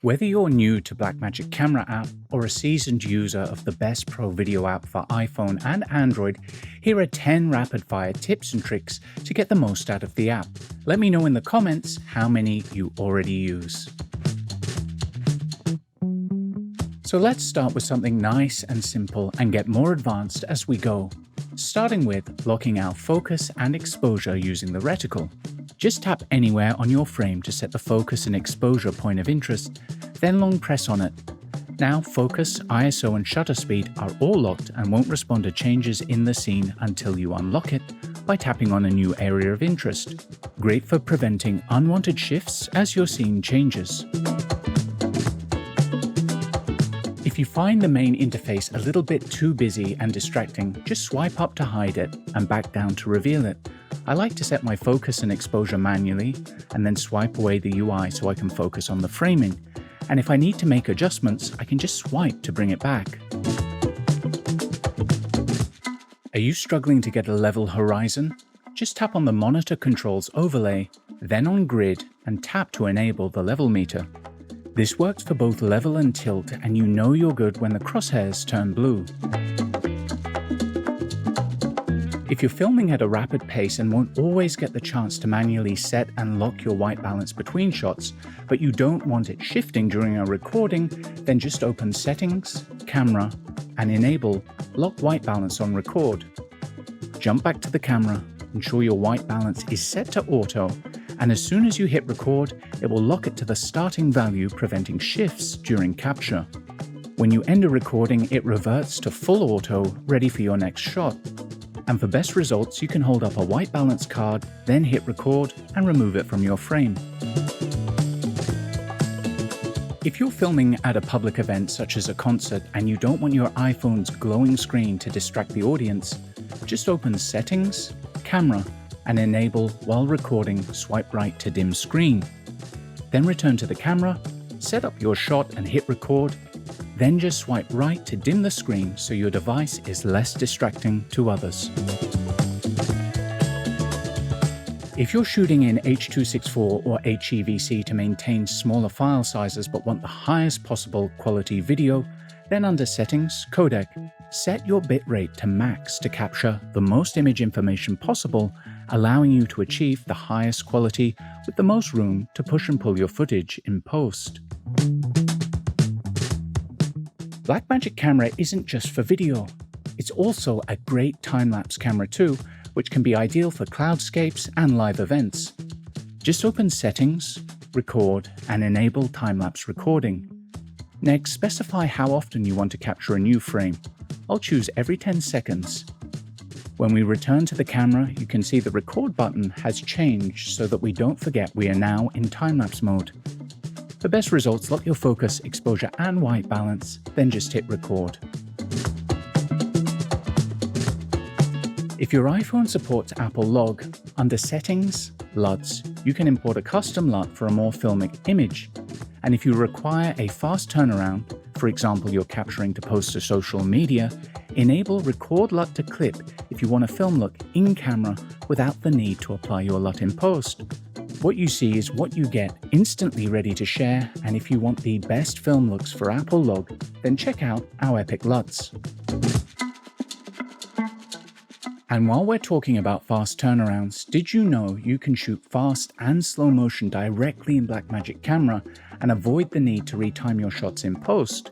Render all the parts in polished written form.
Whether you're new to Blackmagic Camera app or a seasoned user of the best pro video app for iPhone and Android, here are 10 rapid-fire tips and tricks to get the most out of the app. Let me know in the comments how many you already use. So let's start with something nice and simple and get more advanced as we go, starting with locking out focus and exposure using the reticle. Just tap anywhere on your frame to set the focus and exposure point of interest, then long press on it. Now focus, ISO and shutter speed are all locked and won't respond to changes in the scene until you unlock it by tapping on a new area of interest. Great for preventing unwanted shifts as your scene changes. If you find the main interface a little bit too busy and distracting, just swipe up to hide it and back down to reveal it. I like to set my focus and exposure manually and then swipe away the UI so I can focus on the framing. And if I need to make adjustments, I can just swipe to bring it back. Are you struggling to get a level horizon? Just tap on the monitor controls overlay, then on grid and tap to enable the level meter. This works for both level and tilt, and you know you're good when the crosshairs turn blue. If you're filming at a rapid pace and won't always get the chance to manually set and lock your white balance between shots, but you don't want it shifting during a recording, then just open Settings, Camera, and enable Lock White Balance on Record. Jump back to the camera, ensure your white balance is set to auto, and as soon as you hit record, it will lock it to the starting value, preventing shifts during capture. When you end a recording, it reverts to full auto, ready for your next shot. And for best results, you can hold up a white balance card, then hit record and remove it from your frame. If you're filming at a public event such as a concert and you don't want your iPhone's glowing screen to distract the audience, just open Settings, Camera, and enable while recording swipe right to dim screen. Then return to the camera, set up your shot and hit record. Then just swipe right to dim the screen so your device is less distracting to others. If you're shooting in H.264 or HEVC to maintain smaller file sizes but want the highest possible quality video, then under Settings, Codec, set your bitrate to max to capture the most image information possible, allowing you to achieve the highest quality with the most room to push and pull your footage in post. Blackmagic Camera isn't just for video. It's also a great time-lapse camera too, which can be ideal for cloudscapes and live events. Just open Settings, Record, and enable time-lapse recording. Next, specify how often you want to capture a new frame. I'll choose every 10 seconds. When we return to the camera, you can see the record button has changed so that we don't forget we are now in time-lapse mode. For best results, lock your focus, exposure, and white balance, then just hit record. If your iPhone supports Apple Log, under Settings, LUTs, you can import a custom LUT for a more filmic image. And if you require a fast turnaround, for example you're capturing to post to social media, enable Record LUT to Clip if you want a film look in camera without the need to apply your LUT in post. What you see is what you get, instantly ready to share, and if you want the best film looks for Apple Log, then check out our epic LUTs. And while we're talking about fast turnarounds, did you know you can shoot fast and slow motion directly in Blackmagic Camera and avoid the need to retime your shots in post?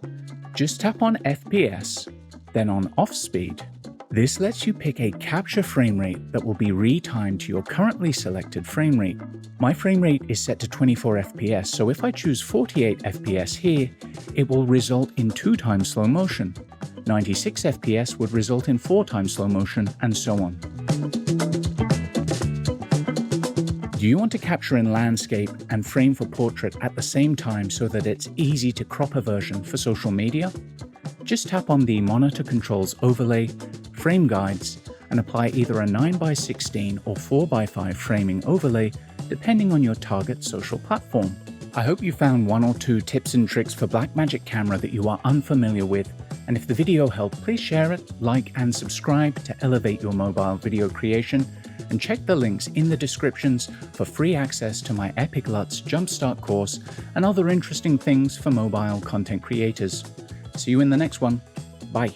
Just tap on FPS, then on off speed. This lets you pick a capture frame rate that will be retimed to your currently selected frame rate. My frame rate is set to 24 FPS, so if I choose 48 FPS here, it will result in 2 times slow motion. 96 FPS would result in 4 times slow motion, and so on. Do you want to capture in landscape and frame for portrait at the same time so that it's easy to crop a version for social media? Just tap on the monitor controls overlay, frame guides, and apply either a 9x16 or 4x5 framing overlay, depending on your target social platform. I hope you found 1 or 2 tips and tricks for Blackmagic Camera that you are unfamiliar with, and if the video helped, please share it, like and subscribe to elevate your mobile video creation, and check the links in the descriptions for free access to my Epic LUTs Jumpstart course and other interesting things for mobile content creators. See you in the next one. Bye.